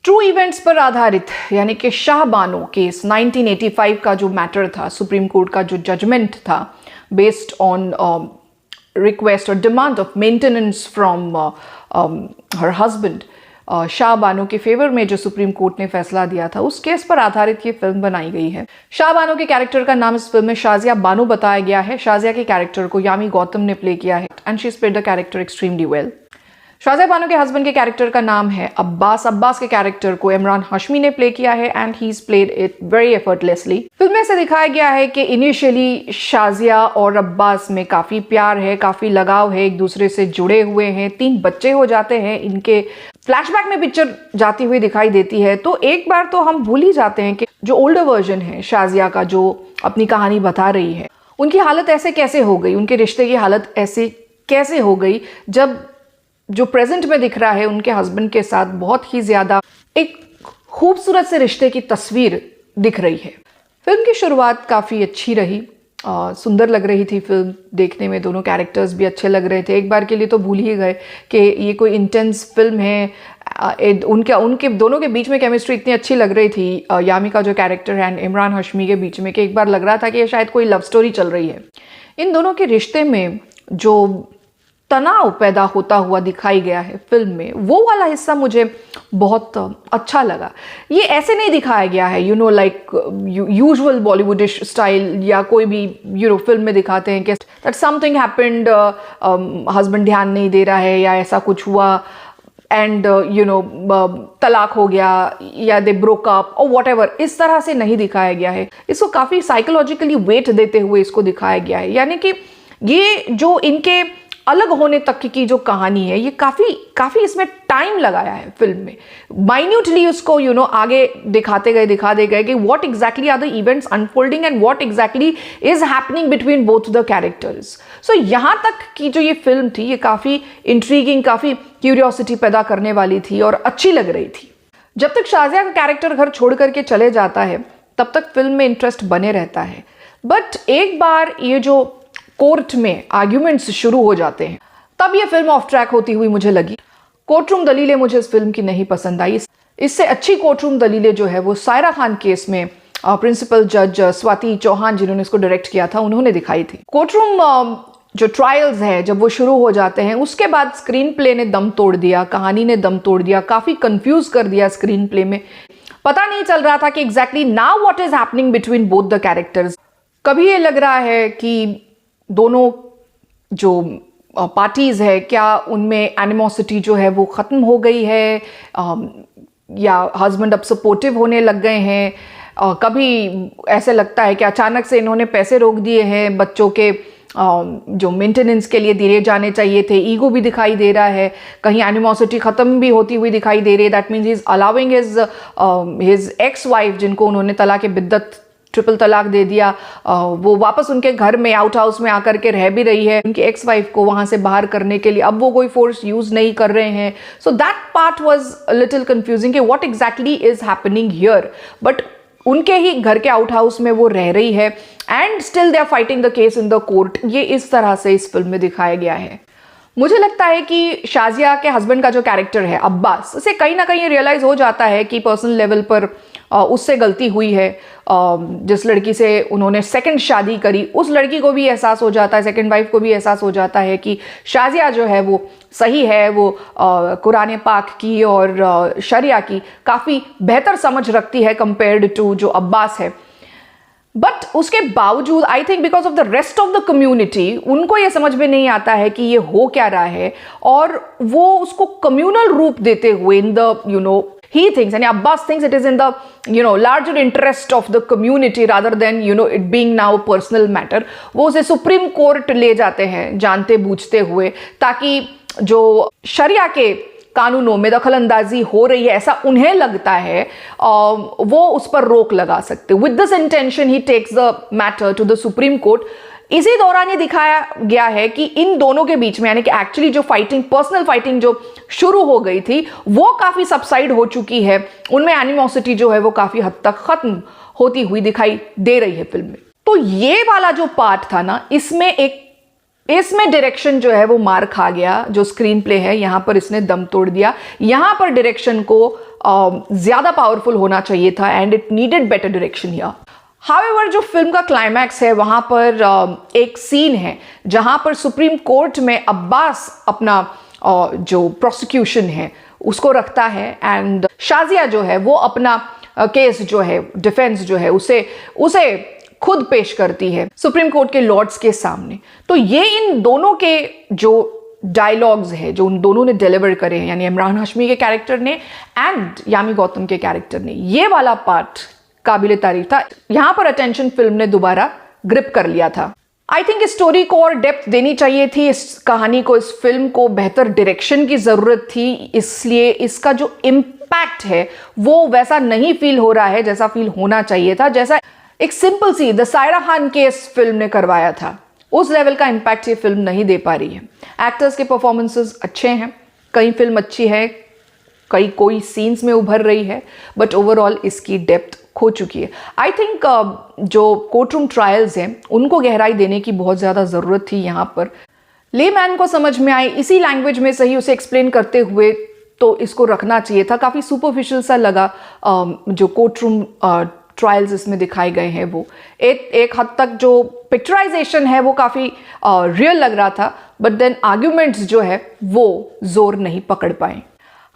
True events पर आधारित यानी कि शाह बानो केस 1985 का जो मैटर था, सुप्रीम कोर्ट का जो जजमेंट था, बेस्ड ऑन रिक्वेस्ट और demand of maintenance from her husband, Shah Bano के फेवर में जो सुप्रीम कोर्ट ने फैसला दिया था, उस केस पर आधारित ये फिल्म बनाई गई है। शाह बानो के कैरेक्टर का नाम इस फिल्म में शाजिया बानो बताया गया है। शाजिया के कैरेक्टर को यामी गौतम ने प्ले किया है and she played the character extremely well. Shazia Bano के हस्बैंड के कैरेक्टर का नाम है अब्बास। अब्बास के कैरेक्टर को इमरान हाशमी ने प्ले किया है and he played it very effortlessly. Film में से दिखाया गया है कि इनिशियली शाजिया और अब्बास में काफ़ी प्यार है, काफ़ी लगाव है, एक दूसरे से जुड़े हुए हैं, 3 बच्चे हो जाते हैं। इनके फ्लैशबैक में पिक्चर जाती हुई दिखाई देती है, तो एक बार तो हम भूल ही जाते हैं कि जो ओल्डर वर्जन है शाजिया का, जो अपनी कहानी बता रही है, उनकी हालत ऐसे कैसे हो गई, उनके रिश्ते की हालत ऐसे कैसे हो गई, जब जो प्रेजेंट में दिख रहा है उनके हस्बैंड के साथ बहुत ही ज़्यादा एक खूबसूरत से रिश्ते की तस्वीर दिख रही है। फिल्म की शुरुआत काफ़ी अच्छी रही, सुंदर लग रही थी फिल्म देखने में, दोनों कैरेक्टर्स भी अच्छे लग रहे थे। एक बार के लिए तो भूल ही गए कि ये कोई इंटेंस फिल्म है। उनके दोनों के बीच में केमिस्ट्री इतनी अच्छी लग रही थी, यामी का जो कैरेक्टर है एंड इमरान हाशमी के बीच में, कि एक बार लग रहा था कि ये शायद कोई लव स्टोरी चल रही है। इन दोनों के रिश्ते में जो तनाव पैदा होता हुआ दिखाई गया है फिल्म में, वो वाला हिस्सा मुझे बहुत अच्छा लगा। ये ऐसे नहीं दिखाया गया है लाइक यूजुअल बॉलीवुडिश स्टाइल, या कोई भी फिल्म में दिखाते हैं कि दैट समथिंग हैपेंड, हस्बैंड ध्यान नहीं दे रहा है या ऐसा कुछ हुआ एंड तलाक हो गया या दे ब्रोक अप और वॉट एवर, इस तरह से नहीं दिखाया गया है। इसको काफ़ी साइकोलॉजिकली वेट देते हुए इसको दिखाया गया है। यानी कि ये जो इनके अलग होने तक की जो कहानी है, ये काफ़ी इसमें टाइम लगाया है फिल्म में। माइन्यूटली उसको आगे दिखाते गए कि what exactly are the events unfolding and what exactly is happening between both the characters. So यहाँ तक की जो ये फिल्म थी, ये काफ़ी इंट्रीगिंग, काफ़ी क्यूरियोसिटी पैदा करने वाली थी और अच्छी लग रही थी। जब तक शाजिया का कैरेक्टर घर छोड़ करके चले जाता है, तब तक फिल्म में इंटरेस्ट बने रहता है। बट एक बार ये जो कोर्ट में आर्ग्यूमेंट्स शुरू हो जाते हैं, तब ये फिल्म ऑफ ट्रैक होती हुई मुझे लगी। कोर्टरूम दलीलें मुझे इस फिल्म की नहीं पसंद आई। इससे अच्छी कोर्टरूम दलीलें जो है वो सायरा खान केस में प्रिंसिपल जज स्वाति चौहान, जिन्होंने इसको डायरेक्ट किया था, उन्होंने दिखाई थी। कोर्टरूम जो ट्रायल्स हैं जब वो शुरू हो जाते हैं, उसके बाद स्क्रीन प्ले ने दम तोड़ दिया, कहानी ने दम तोड़ दिया, काफ़ी कंफ्यूज कर दिया स्क्रीन प्ले में। पता नहीं चल रहा था कि exactly now what is happening between both the characters. कभी ये लग रहा है कि दोनों जो पार्टीज है, क्या उनमें एनिमोसिटी जो है वो ख़त्म हो गई है, या हस्बैंड अब सपोर्टिव होने लग गए हैं। कभी ऐसे लगता है कि अचानक से इन्होंने पैसे रोक दिए हैं बच्चों के जो मेंटेनेंस के लिए दिए जाने चाहिए थे। ईगो भी दिखाई दे रहा है, कहीं एनिमोसिटी ख़त्म भी होती हुई दिखाई दे रही है। That means he is allowing his ex wife, जिनको उन्होंने तलाक बिद्दत, ट्रिपल तलाक दे दिया, वो वापस उनके घर में आउट हाउस में आकर के रह भी रही है। उनकी एक्स वाइफ को वहाँ से बाहर करने के लिए अब वो कोई फोर्स यूज़ नहीं कर रहे हैं। So that part was a little confusing कि what exactly is happening here. But उनके ही घर के आउट हाउस में वो रह रही है and still they are fighting the case in the court. ये इस तरह से इस फिल्म में दिखाया गया है। मुझे लगता है कि शाजिया के हस्बैंड का जो कैरेक्टर है अब्बास, उसे कहीं ना कहीं रियलाइज़ हो जाता है कि पर्सनल लेवल पर उससे गलती हुई है। जिस लड़की से उन्होंने सेकंड शादी करी, उस लड़की को भी एहसास हो जाता है, सेकंड वाइफ को भी एहसास हो जाता है कि शाजिया जो है वो सही है, वो कुरान पाक की और शरिया की काफ़ी बेहतर समझ रखती है कंपेयर्ड टू जो अब्बास है। बट उसके बावजूद I think because of the rest of the community, उनको ये समझ में नहीं आता है कि ये हो क्या रहा है, और वो उसको कम्युनल रूप देते हुए in the he thinks, and Abbas thinks it is in the larger interest of the community rather than it being now a personal matter. वो उसे सुप्रीम कोर्ट ले जाते हैं जानते बूझते हुए, ताकि जो शरिया के कानूनों में दखल अंदाजी हो रही है ऐसा उन्हें लगता है, वो उस पर रोक लगा सकते। With this intention he takes the matter to the Supreme Court. इसी दौरान ये दिखाया गया है कि इन दोनों के बीच में, यानी कि एक्चुअली जो फाइटिंग, पर्सनल फाइटिंग जो शुरू हो गई थी, वो काफ़ी सबसाइड हो चुकी है। उनमें एनिमोसिटी जो है वो काफ़ी हद तक ख़त्म होती हुई दिखाई दे रही है फिल्म में। तो ये वाला जो पार्ट था ना, इसमें डायरेक्शन जो है वो मार खा गया। जो स्क्रीन प्ले है यहाँ पर इसने दम तोड़ दिया। यहाँ पर डायरेक्शन को ज़्यादा पावरफुल होना चाहिए था and it needed better direction here. However जो फिल्म का क्लाइमैक्स है वहाँ पर एक सीन है जहाँ पर सुप्रीम कोर्ट में अब्बास अपना जो प्रोसिक्यूशन है उसको रखता है एंड शाजिया जो है वो अपना केस जो है डिफेंस जो है उसे खुद पेश करती है सुप्रीम कोर्ट के लॉर्ड्स के सामने। तो ये इन दोनों के जो डायलॉग्स है जो उन दोनों ने डिलीवर करे हैं, यानी इमरान हाशमी के कैरेक्टर ने एंड यामी गौतम के कैरेक्टर ने, ये वाला पार्ट काबिले तारीफ था। यहां पर अटेंशन फिल्म ने दोबारा ग्रिप कर लिया था। आई थिंक इस स्टोरी को और डेप्थ देनी चाहिए थी, इस कहानी को, इस फिल्म को बेहतर डायरेक्शन की जरूरत थी, इसलिए इसका जो इम्पैक्ट है वो वैसा नहीं फील हो रहा है जैसा फील होना चाहिए था, जैसा एक simple see the Saira Khan case film ने करवाया था। उस लेवल का इम्पैक्ट ये फिल्म नहीं दे पा रही है। एक्टर्स के परफॉर्मेंसेस अच्छे हैं, कई फिल्म अच्छी है, कोई सीन्स में उभर रही है, बट ओवरऑल इसकी डेप्थ खो चुकी है। आई थिंक जो कोर्ट रूम ट्रायल्स हैं उनको गहराई देने की बहुत ज़्यादा ज़रूरत थी यहाँ पर। लेमैन को समझ में आए इसी लैंग्वेज में सही उसे एक्सप्लेन करते हुए तो इसको रखना चाहिए था। काफ़ी सुपरफिशियल सा लगा जो कोर्ट रूम ट्रायल्स इसमें दिखाए गए हैं वो एक हद तक जो पिक्चराइजेशन है वो काफ़ी रियल लग रहा था, बट देन आर्ग्यूमेंट्स जो है वो जोर नहीं पकड़ पाए।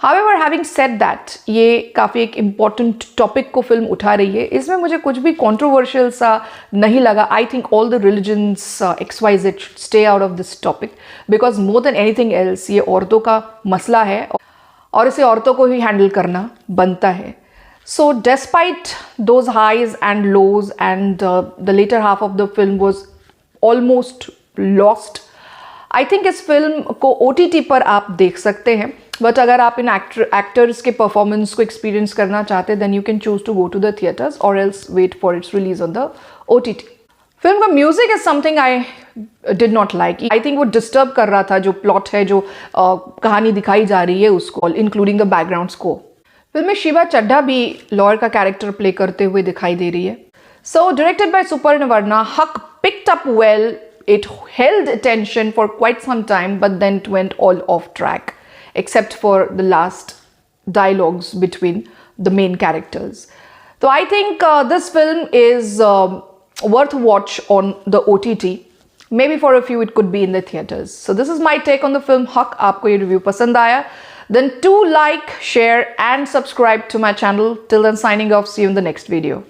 हाउएवर हैविंग सेड दैट, ये काफ़ी एक इम्पॉर्टेंट टॉपिक को फिल्म उठा रही है, इसमें मुझे कुछ भी कंट्रोवर्शियल सा नहीं लगा। I think all the religions XYZ stay out of this topic because more than anything else ये औरतों का मसला है और इसे औरतों को ही हैंडल करना बनता है। So despite those highs and lows and the later half of the film was almost lost, I think इस फिल्म को OTT पर आप देख सकते हैं, बट अगर आप इन एक्टर्स के परफॉर्मेंस को एक्सपीरियंस करना चाहते हैं then you can choose to go to the theaters or else wait for its release on the OTT. Film का music is something I did not like. I think वो disturb कर रहा था जो प्लॉट है, जो कहानी दिखाई जा रही है उसको, including the background score. Film में शिवा चड्ढा भी लॉयर का कैरेक्टर प्ले करते हुए दिखाई दे रही है। सो directed by Suparn Varna, hook picked up well, it held attention for quite some time but then it went all off track except for the last dialogues between the main characters. तो I think this film is worth watch on the OTT. Maybe for a few it could be in the theaters. So this is my take on the film Haq. आपको ये review पसंद आया? Then do like, share and subscribe to my channel. Till then signing off. See you in the next video.